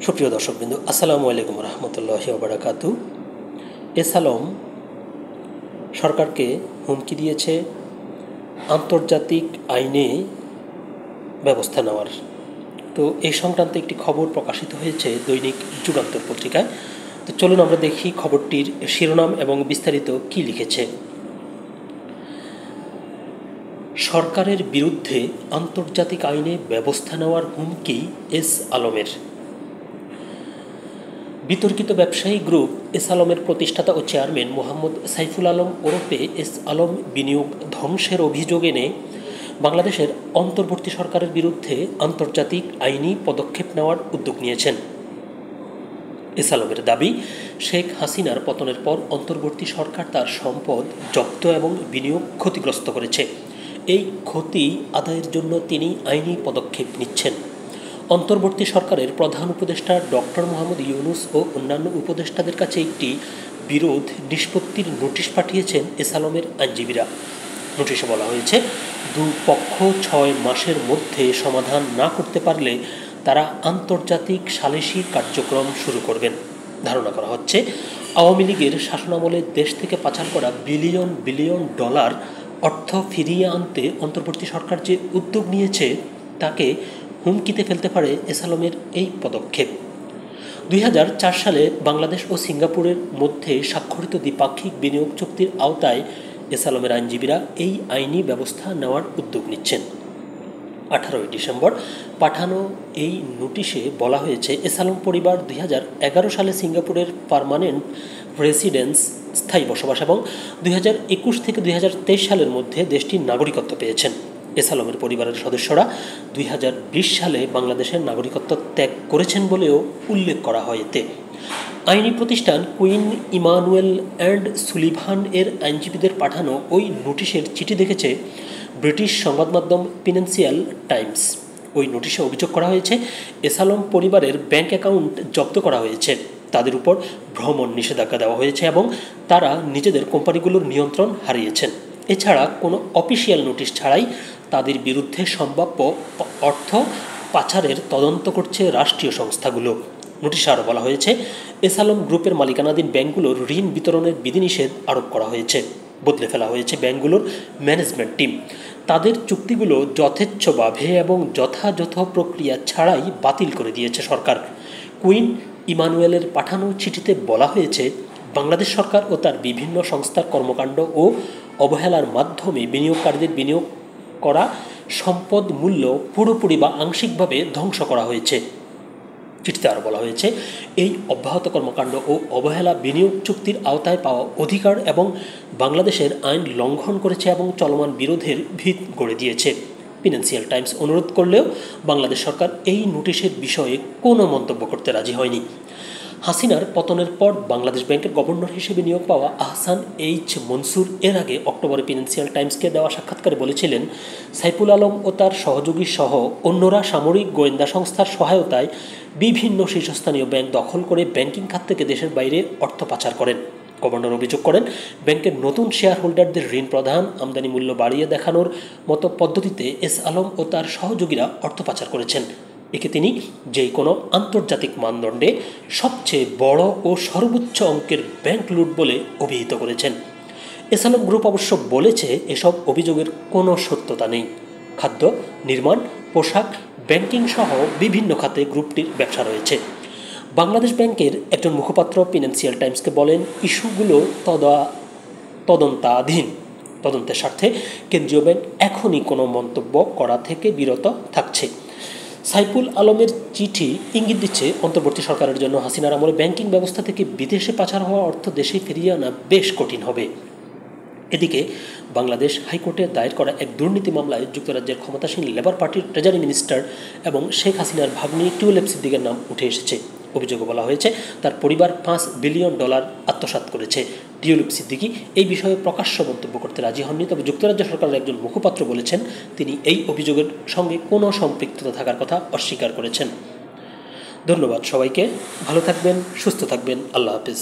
সুপ্রিয় দর্শকবৃন্দ, আসসালামু আলাইকুম রহমতুল্লাহি ওয়া বারাকাতুহু। এস আলম সরকারকে হুমকি দিয়েছে আন্তর্জাতিক আইনে ব্যবস্থা নেওয়ার। তো এই সংক্রান্ত একটি খবর প্রকাশিত হয়েছে দৈনিক যুগান্তর পত্রিকায়। তো চলুন আমরা দেখি খবরটির শিরোনাম এবং বিস্তারিত কী লিখেছে। সরকারের বিরুদ্ধে আন্তর্জাতিক আইনে ব্যবস্থা নেওয়ার হুমকি এস আলমের। বিতর্কিত ব্যবসায়ী গ্রুপ এস আলমের প্রতিষ্ঠাতা ও চেয়ারম্যান মোহাম্মদ সাইফুল আলম ওরফে এস আলম বিনিয়োগ ধ্বংসের অভিযোগ এনে বাংলাদেশের অন্তর্বর্তী সরকারের বিরুদ্ধে আন্তর্জাতিক আইনি পদক্ষেপ নেওয়ার উদ্যোগ নিয়েছেন। এস আলমের দাবি, শেখ হাসিনার পতনের পর অন্তর্বর্তী সরকার তার সম্পদ জব্দ এবং বিনিয়োগ ক্ষতিগ্রস্ত করেছে। এই ক্ষতি আদায়ের জন্য তিনি আইনি পদক্ষেপ নিচ্ছেন। অন্তর্বর্তী সরকারের প্রধান উপদেষ্টা ডক্টর মোহাম্মদ ইউনূস ও অন্যান্য উপদেষ্টাদের কাছে একটি বিরোধ নিষ্পত্তির নোটিশ পাঠিয়েছেন এস আলমের আইনজীবীরা। নোটিশে বলা হয়েছে, দুপক্ষ 6 মাসের মধ্যে সমাধান না করতে পারলে তারা আন্তর্জাতিক সালিসি কার্যক্রম শুরু করবেন। ধারণা করা হচ্ছে, আওয়ামী লীগের শাসনামলে দেশ থেকে পাচার করা বিলিয়ন বিলিয়ন ডলার অর্থ ফিরিয়ে আনতে অন্তর্বর্তী সরকার যে উদ্যোগ নিয়েছে তাকে হুমকিতে ফেলতে পারে এস আলমের এই পদক্ষেপ। 2004 সালে বাংলাদেশ ও সিঙ্গাপুরের মধ্যে স্বাক্ষরিত দ্বিপাক্ষিক বিনিয়োগ চুক্তির আওতায় এস আলমের আইনজীবীরা এই আইনি ব্যবস্থা নেওয়ার উদ্যোগ নিচ্ছেন। 18 ডিসেম্বর পাঠানো এই নোটিশে বলা হয়েছে, এস আলম পরিবার 2011 সালে সিঙ্গাপুরের পার্মানেন্ট রেসিডেন্স স্থায়ী বসবাস এবং 2021 থেকে 2023 সালের মধ্যে দেশটির নাগরিকত্ব পেয়েছেন। এস আলমের পরিবারের সদস্যরা 2020 সালে বাংলাদেশের নাগরিকত্ব ত্যাগ করেছেন বলেও উল্লেখ করা হয় এতে। আইনি প্রতিষ্ঠান কুইন ইমানুয়েল অ্যান্ড সুলিভান এর আইনজীবীদের পাঠানো ওই নোটিশের চিঠি দেখেছে ব্রিটিশ সংবাদ মাধ্যম ফিনান্সিয়াল টাইমস। ওই নোটিশে অভিযোগ করা হয়েছে, এস আলম পরিবারের ব্যাংক অ্যাকাউন্ট জব্দ করা হয়েছে, তাদের উপর ভ্রমণ নিষেধাজ্ঞা দেওয়া হয়েছে এবং তারা নিজেদের কোম্পানিগুলোর নিয়ন্ত্রণ হারিয়েছেন। এছাড়া কোনো অফিসিয়াল নোটিশ ছাড়াই তাদের বিরুদ্ধে সম্ভাব্য অর্থ পাচারের তদন্ত করছে রাষ্ট্রীয় সংস্থাগুলো। নোটিশে আরও বলা হয়েছে, এস আলম গ্রুপের মালিকানাধীন ব্যাংকগুলোর ঋণ বিতরণের বিধিনিষেধ আরোপ করা হয়েছে, বদলে ফেলা হয়েছে ব্যাংকগুলোর ম্যানেজমেন্ট টিম, তাদের চুক্তিগুলো যথেচ্ছভাবে এবং যথাযথ প্রক্রিয়া ছাড়াই বাতিল করে দিয়েছে সরকার। কুইন ইমানুয়েলের পাঠানো চিঠিতে বলা হয়েছে, বাংলাদেশ সরকার ও তার বিভিন্ন সংস্থার কর্মকাণ্ড ও অবহেলার মাধ্যমে বিনিয়োগকারীদের বিনিয়োগ করা সম্পদ মূল্য পুরোপুরি বা আংশিকভাবে ধ্বংস করা হয়েছে। চিঠিতে আরও বলা হয়েছে, এই অব্যাহত কর্মকাণ্ড ও অবহেলা বিনিয়োগ চুক্তির আওতায় পাওয়া অধিকার এবং বাংলাদেশের আইন লঙ্ঘন করেছে এবং চলমান বিরোধের ভিত গড়ে দিয়েছে। ফিনান্সিয়াল টাইমস অনুরোধ করলেও বাংলাদেশ সরকার এই নোটিশের বিষয়ে কোনো মন্তব্য করতে রাজি হয়নি। হাসিনার পতনের পর বাংলাদেশ ব্যাংকের গভর্নর হিসেবে নিয়োগ পাওয়া আহসান এইচ মনসুর এর আগে অক্টোবরে ফিনান্সিয়াল টাইমসকে দেওয়া সাক্ষাৎকারে বলেছিলেন, সাইফুল আলম ও তার সহযোগী সহ অন্যরা সামরিক গোয়েন্দা সংস্থার সহায়তায় বিভিন্ন শীর্ষস্থানীয় ব্যাংক দখল করে ব্যাংকিং খাত থেকে দেশের বাইরে অর্থ পাচার করেন। গভর্নর অভিযোগ করেন, ব্যাংকের নতুন শেয়ার হোল্ডারদের ঋণ প্রদান, আমদানি মূল্য বাড়িয়ে দেখানোর মতো পদ্ধতিতে এস আলম ও তার সহযোগীরা অর্থ পাচার করেছেন। একে তিনি যে কোনো আন্তর্জাতিক মানদণ্ডে সবচেয়ে বড় ও সর্বোচ্চ অঙ্কের ব্যাংক লুট বলে অভিহিত করেছেন। এস আলম গ্রুপ অবশ্য বলেছে, এসব অভিযোগের কোনো সত্যতা নেই। খাদ্য, নির্মাণ, পোশাক, ব্যাংকিং সহ বিভিন্ন খাতে গ্রুপটির ব্যবসা রয়েছে। বাংলাদেশ ব্যাংকের একজন মুখপাত্র ফিনান্সিয়াল টাইমসকে বলেন, ইস্যুগুলো তদন্তাধীন। তদন্তের স্বার্থে কেন্দ্রীয় ব্যাংক এখনই কোনো মন্তব্য করা থেকে বিরত থাকছে। সাইফুল আলমের চিঠি ইঙ্গিত দিচ্ছে, অন্তর্বর্তী সরকারের জন্য হাসিনার আমলে ব্যাংকিং ব্যবস্থা থেকে বিদেশে পাচার হওয়া অর্থ দেশে ফিরিয়ে আনা বেশ কঠিন হবে। এদিকে বাংলাদেশ হাইকোর্টে দায়ের করা এক দুর্নীতি মামলায় যুক্তরাজ্যের ক্ষমতাসীন লেবার পার্টির ট্রেজারি মিনিস্টার এবং শেখ হাসিনার ভাগ্নি টিউলিপ সিদ্দিকের নাম উঠে এসেছে। অভিযোগে বলা হয়েছে, তার পরিবার $5 বিলিয়ন আত্মসাৎ করেছে। টিউলিপ সিদ্দিকি এই বিষয়ে প্রকাশ্য মন্তব্য করতে রাজি হননি, তবে যুক্তরাজ্য সরকারের একজন মুখপাত্র বলেছেন, তিনি এই অভিযোগের সঙ্গে কোনো সম্পৃক্ততা থাকার কথা অস্বীকার করেছেন। ধন্যবাদ সবাইকে, ভালো থাকবেন, সুস্থ থাকবেন, আল্লাহ হাফিজ।